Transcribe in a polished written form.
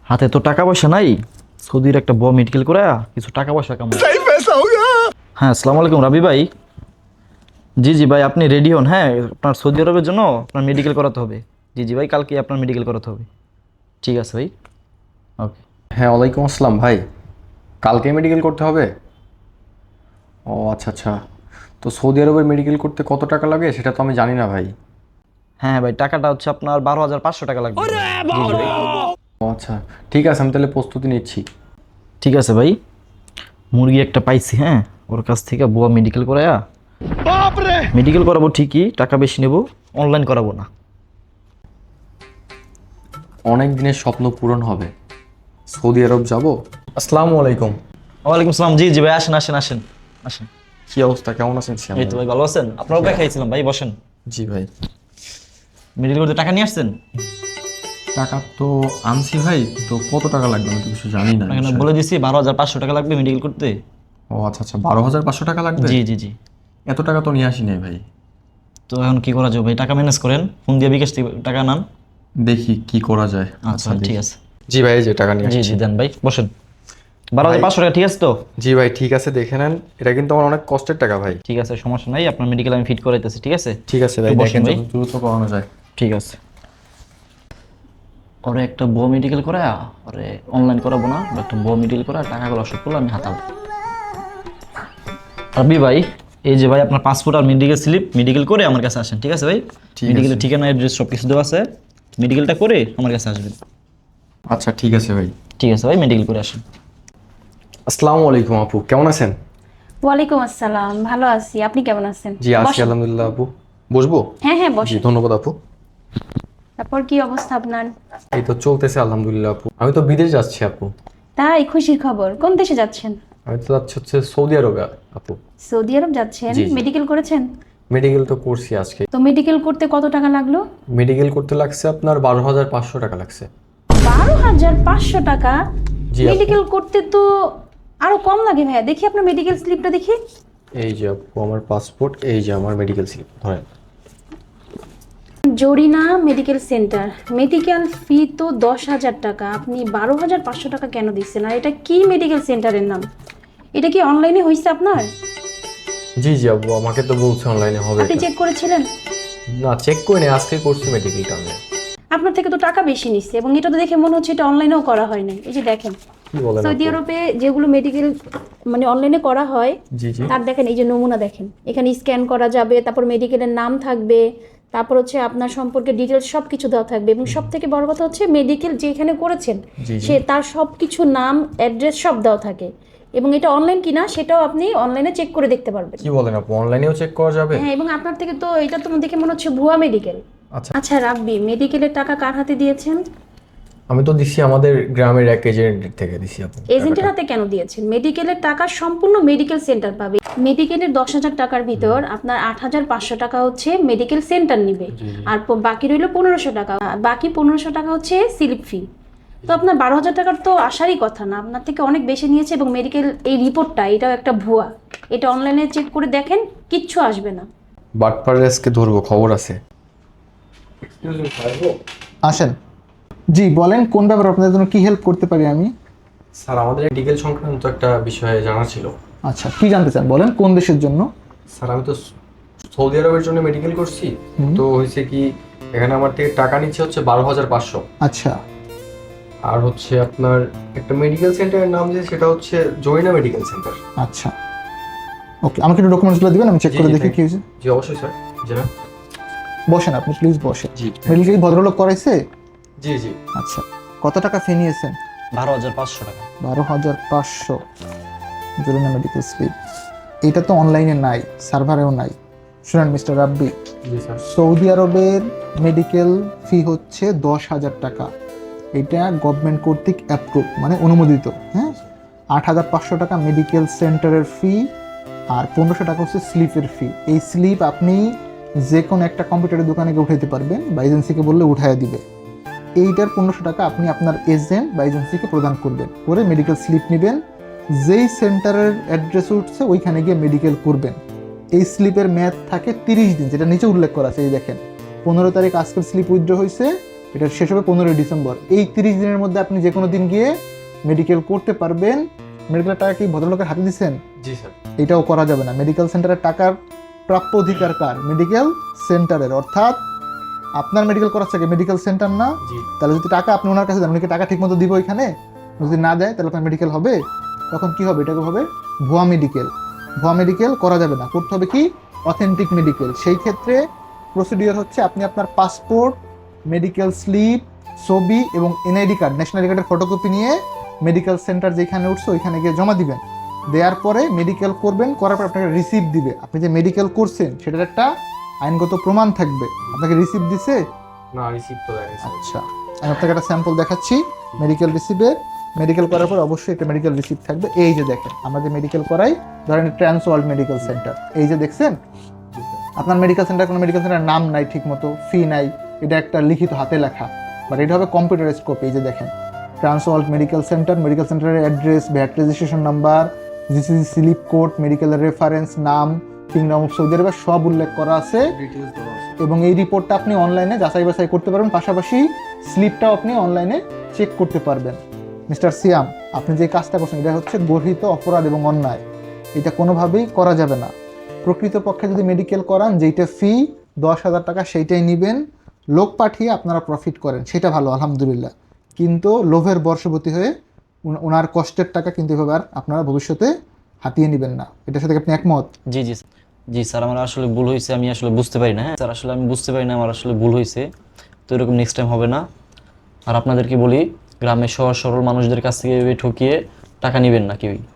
হাতে তো টাকা পয়সা নাই, সৌদির একটা বড় মেডিকেল করে কিছু টাকা পয়সা কামাই। হ্যাঁ, আসসালামু আলাইকুম রাবি ভাই। জি জি ভাই, আপনি রেডি হন। হ্যাঁ, আপনার সৌদি আরবের জন্য আপনার মেডিকেল করাতে হবে। জি জি ভাই, কালকে আপনার মেডিকেল করাতে হবে। ঠিক আছে ভাই, ওকে। হ্যাঁ, ওয়ালাইকুম আসসালাম ভাই। কালকে মেডিকেল করতে হবে? ও আচ্ছা আচ্ছা। তো সৌদি আরবের মেডিকেল করতে কত টাকা লাগে সেটা তো আমি জানি না ভাই। হ্যাঁ ভাই, টাকাটা হচ্ছে আপনার 12,500 টাকা লাগবে। জি জি ভাই। ও আচ্ছা, ঠিক আছে, আমি তাহলে প্রস্তুতি নিচ্ছি। ঠিক আছে ভাই, মুরগি একটা পাইছি। হ্যাঁ, ওর কাছ থেকে বুয়া মেডিকেল করায়া মেডিকেল করাবো ঠিকই, টাকা বেশি নেব, অনলাইন করাবো না। অনেক দিনের স্বপ্ন পূরণ হবে, সৌদি আরব যাব। আসসালামু আলাইকুম। ওয়ালাইকুম আসসালাম। জি জি ভাই, আসেন আসেন আসেন আসেন। কি অবস্থা, কেমন আছেন শ্যাম এই তো ভাই, ভালো আছেন? আপনার অপেক্ষা খাইছিলাম ভাই, বসেন। জি ভাই। মেডিকেল করতে টাকা নিয়ে আসছেন? টাকা তো আনছি ভাই, তো কত টাকা লাগবে আমি তো কিছু জানি না। এখানে বলে দিছি 12,500 টাকা লাগবে মেডিকেল করতে। ও আচ্ছা আচ্ছা, 12,500 টাকা লাগবে। জি জি জি। এত টাকা তো নিয়ে আসি নাই ভাই। তো এখন কি করা যাবে ভাই? টাকা ম্যানেজ করেন, ফোন দিয়ে বিকাশ থেকে টাকা নান। দেখি কি করা যায়। আচ্ছা দেখি। ঠিক আছে। জি ভাই, এই যে টাকা নিয়ে জি আসছি। জি দেন ভাই, বসেন। 12,500 টাকা ঠিক আছে তো? জি ভাই, ঠিক আছে, দেখে নেন। এটা কিন্তু আমার অনেক কষ্টের টাকা ভাই। ঠিক আছে, সমস্যা নাই, আপনার মেডিকেল আমি ফিট করাইতেছি। ঠিক আছে, ঠিক আছে ভাই, একটু বসেন দেখেন ভাই। যত দ্রুত করানো যায়। ঠিক আছে। ওরে একটা বউ মেডিকেল করা, ওরে অনলাইন করাবো না, একটা বউ মেডিকেল করা, টাকাগুলো সব করলো আমি হাতাবো। রাবি ভাই, এই যে ভাই আপনার পাসপোর্ট আর মেডিকেল স্লিপ, মেডিকেল করে আমার কাছে আসেন। ঠিক আছে ভাই? ঠিক মেডিকেলের আছে। ঠিকানা অ্যাড্রেস সব কিছু দেওয়া আছে, মেডিকেলটা করে আমার কাছে আসবেন। আচ্ছা ঠিক আছে ভাই। ঠিক আছে ভাই, মেডিকেল করে আসেন। আসসালামু আলাইকুম আপু, কেমন আছেন? ওয়ালাইকুম আসসালাম, ভালো আছি। আপনি কেমন আছেন? জি আছি বসেন। আলহামদুলিল্লাহ আপু। বসবো? হ্যাঁ হ্যাঁ জি বসেন। ধন্যবাদ আপু। তারপর কি অবস্থা আপনার? এই তো চলতেছে আলহামদুলিল্লাহ আপু। আমি তো বিদেশ যাচ্ছি আপু। তাই খুশির খবর। কোন দেশে যাচ্ছেন? আমি তো যাচ্ছি হচ্ছে সৌদি আরবে আপু। সৌদি আরব যাচ্ছেন? জি, জি। মেডিকেল করেছেন? মেডিকেল তো করছি আজকে। তো মেডিকেল করতে কত টাকা লাগলো? মেডিকেল করতে লাগছে আপনার 12,500 টাকা লাগছে। 12,500 টাকা? জি আপু। মেডিকেল করতে তো আরো কম লাগে ভাইয়া। দেখি আপনার মেডিকেল স্লিপটা দেখি। এই যে আপু আমার পাসপোর্ট, এই যে আমার মেডিকেল স্লিপ ধরেন। Zarina medical centre, medical fee তো 10,000 টাকা। আপনি 12,500 টাকা কেন দিচ্ছেন? আর এটা কি মেডিকেল সেন্টারের নাম? এটা কি অনলাইনে হয়েছে আপনার? জি জি আপু, আমাকে তো বলছে অনলাইনে হবে আপনি এটা। চেক করেছিলেন? না, চেক করে নি, আজকে করছি মেডিকেলটা আমি। আপনার থেকে তো টাকা বেশি নিচ্ছে, এবং এটা তো দেখে মনে হচ্ছে এটা অনলাইনেও করা হয় না। এই যে দেখেন, কি বলেন সৌদি আপু? আরবে যেগুলো মেডিকেল মানে অনলাইনে করা হয়, জি জি। তার দেখেন এই যে নমুনা দেখেন, এখানে স্ক্যান করা যাবে, তারপর মেডিকেলের নাম থাকবে, তারপর হচ্ছে আপনার সম্পর্কে ডিটেলস সব কিছু দেওয়া থাকবে, এবং সব থেকে বড় কথা হচ্ছে মেডিকেল যেখানে করেছেন জি, জি। সে তার সব কিছু নাম, অ্যাড্রেস সব দেওয়া থাকে, এবং এটা অনলাইন কিনা সেটাও আপনি অনলাইনে চেক করে দেখতে পারবেন। কি বলেন আপু, অনলাইনেও চেক করা যাবে? হ্যাঁ, এবং আপনার থেকে তো এটা তো দেখে মনে হচ্ছে ভুয়া মেডিকেল। আচ্ছা। আচ্ছা রাব্বি, মেডিকেলের টাকা কার হাতে দিয়েছেন? আমি তো দিছি আমাদের গ্রামের এক এজেন্ট থেকে দিছি আপু। এজেন্টের হাতে কেন দিয়েছেন? মেডিকেলের টাকা সম্পূর্ণ মেডিকেল সেন্টার পাবে। মেডিকেলের 10,000 টাকার ভিতর আপনার 8,500 টাকা হচ্ছে মেডিকেল সেন্টার নিবে, আর বাকি রইল 1500 টাকা। বাকি 1500 টাকা হচ্ছে স্লিপ ফি। তো আপনার 12,000 টাকার তো আসারই কথা না, আপনার থেকে অনেক বেশি নিয়েছে। এবং মেডিকেল এই রিপোর্টটা, এটাও একটা ভুয়া। এটা অনলাইনে চেক করে দেখেন, কিচ্ছু আসবে না। বাটপার রেসকে ধরবো, খবর আছে। আসেন। জি বলেন, কোন ব্যাপারে আপনাদের জন্য কি হেল্প করতে পারি আমি? স্যার, আমাদের মেডিকেল সংক্রান্ত একটা বিষয়ে জানা ছিল। আচ্ছা, কি জানতে চান বলেন, কোন দেশের জন্য? স্যার, আমি তো সৌদি আরবের জন্য মেডিকেল করছি। তো হয়েছে কি, এখানে আমার থেকে টাকা নিচ্ছে হচ্ছে 12,500। আচ্ছা আর হচ্ছে আপনার একটা মেডিকেল সেন্টারের নাম যে, সেটা হচ্ছে জরিনা মেডিকেল সেন্টার। আচ্ছা, ওকে, আমাকে একটু ডকুমেন্টসগুলো দিবেন, আমি চেক জি, করে জি, দেখি thank কি হয়েছে। জি অবশ্যই স্যার। জি ম্যাম। বসেন আপনি, প্লিজ বসেন। জি মেডিকেল ভদ্রলোক করাইছে? জি জি। আচ্ছা, কত টাকা ফি নিয়েছেন? 12,500 টাকা। 12,500 জরিনা মেডিকেল স্লিপ। এটা তো অনলাইনে নাই, সার্ভারেও নাই। শুনেন মিস্টার রাব্বি, জি স্যার। সৌদি আরবের মেডিকেল ফি হচ্ছে 10,000 টাকা। এটা গভর্নমেন্ট কর্তৃক অ্যাপ্রুভ, মানে অনুমোদিত। হ্যাঁ, 8,500 টাকা মেডিকেল সেন্টারের ফি, আর 1500 টাকা হচ্ছে স্লিপের ফি। এই স্লিপ আপনি যে কোনো একটা কম্পিউটারের দোকানে গিয়ে উঠাইতে পারবেন, বা এজেন্সিকে বললে উঠাইয়া দিবে। এইটার 1500 টাকা আপনি আপনার এজেন্ট বা এজেন্সিকে প্রদান করবেন, করে মেডিকেল স্লিপ নেবেন। যেই সেন্টারের অ্যাড্রেস উঠছে ওইখানে গিয়ে মেডিকেল করবেন। এই স্লিপের মেয়াদ থাকে 30 দিন, যেটা নিচে উল্লেখ করা আছে। এই দেখেন, 15 তারিখ আজকের স্লিপ উইথড্র হয়েছে, এটা শেষ হবে 15ই ডিসেম্বর। এই 30 দিনের মধ্যে আপনি যে কোনো দিন গিয়ে মেডিকেল করতে পারবেন। মেডিকেলের টাকা কি ভদ্রলোকের হাতে দিচ্ছেন? জি স্যার। এটাও করা যাবে না। মেডিকেল সেন্টারের টাকার প্রাপ্য অধিকার কার? মেডিকেল সেন্টারের। অর্থাৎ আপনার মেডিকেল করাচ্ছে কি মেডিকেল সেন্টার না? জি। তাহলে যদি টাকা আপনি ওনার কাছে দেন, উনি কি টাকা ঠিক মতো দিব এখানে? যদি না দেয় তাহলে আপনার মেডিকেল হবে? তখন কি হবে? এটাকে হবে ভুয়া মেডিকেল। ভুয়া মেডিকেল করা যাবে না, করতে হবে কি অথেন্টিক মেডিকেল। সেই ক্ষেত্রে প্রসিডিওর হচ্ছে আপনি আপনার পাসপোর্ট, মেডিকেল স্লিপ, ছবি এবং এনআইডি কার্ড, ন্যাশনাল আইডি কার্ডের ফটোকপি নিয়ে মেডিকেল সেন্টার যেখানে উঠছে ওইখানে গিয়ে জমা দিবেন। দেওয়ার পরে মেডিকেল করবেন, করার পর আপনাকে রিসিপ্ট দিবে। আপনি যে মেডিকেল করছেন সেটার একটা আইনগত প্রমাণ থাকবে। আপনাকে রিসিপ্ট দিছে? না, রিসিপ্ট তো দেয়নি স্যার। আচ্ছা, আমি আপনাকে একটা স্যাম্পল দেখাচ্ছি মেডিকেল রিসিপ্টের। মেডিকেল করার পর অবশ্যই একটা মেডিকেল রিসিপ্ট থাকবে। এই যে দেখেন, আমরা যে মেডিকেল করাই, ধরেন ট্রান্স ওয়ার্ল্ড মেডিকেল সেন্টার, এই যে দেখছেন আপনার মেডিকেল সেন্টার, কোনো মেডিকেল সেন্টার নাম নাই, ঠিক মতো ফি নাই, এটা একটা লিখিত হাতে লেখা, বাট এটা হবে কম্পিউটারাইজড কপি। এই যে দেখেন Trans World Medical centre, medical সেন্টারের address, VAT registration number, GCC slip code, মেডিকেলের রেফারেন্স, নাম, কিংডম অফ সৌদি আরবে সব উল্লেখ করা আছে। ডিটেইলস দেওয়া আছে। এবং এই রিপোর্টটা আপনি অনলাইনে যাচাই বাছাই করতে পারবেন, পাশাপাশি স্লিপটাও আপনি অনলাইনে চেক করতে পারবেন। মিস্টার সিয়াম, আপনি যে কাজটা করছেন এটা হচ্ছে গর্হিত অপরাধ এবং অন্যায়। এটা কোনোভাবেই করা যাবে না। প্রকৃতপক্ষে যদি মেডিকেল করান, যেইটা ফি 10,000 টাকা সেইটাই নেবেন, লোক পাঠিয়ে আপনারা প্রফিট করেন, সেটা ভালো, আলহামদুলিল্লাহ। কিন্তু লোভের বশবর্তী হয়ে ওনার কষ্টের টাকা কিন্তু এভাবে আর আপনারা ভবিষ্যতে হাতিয়ে নেবেন না। এটার সাথে আপনি একমত? জি জি জি স্যার, আমার আসলে ভুল হয়েছে, আমি আসলে বুঝতে পারি না। হ্যাঁ স্যার, আসলে আমি বুঝতে পারি না, আমার আসলে ভুল হয়েছে। তো এরকম নেক্সট টাইম হবে না। আর আপনাদেরকে বলি, গ্রামের সহজ সরল মানুষদের কাছ থেকে এভাবে ঠকিয়ে টাকা নেবেন না কেউই।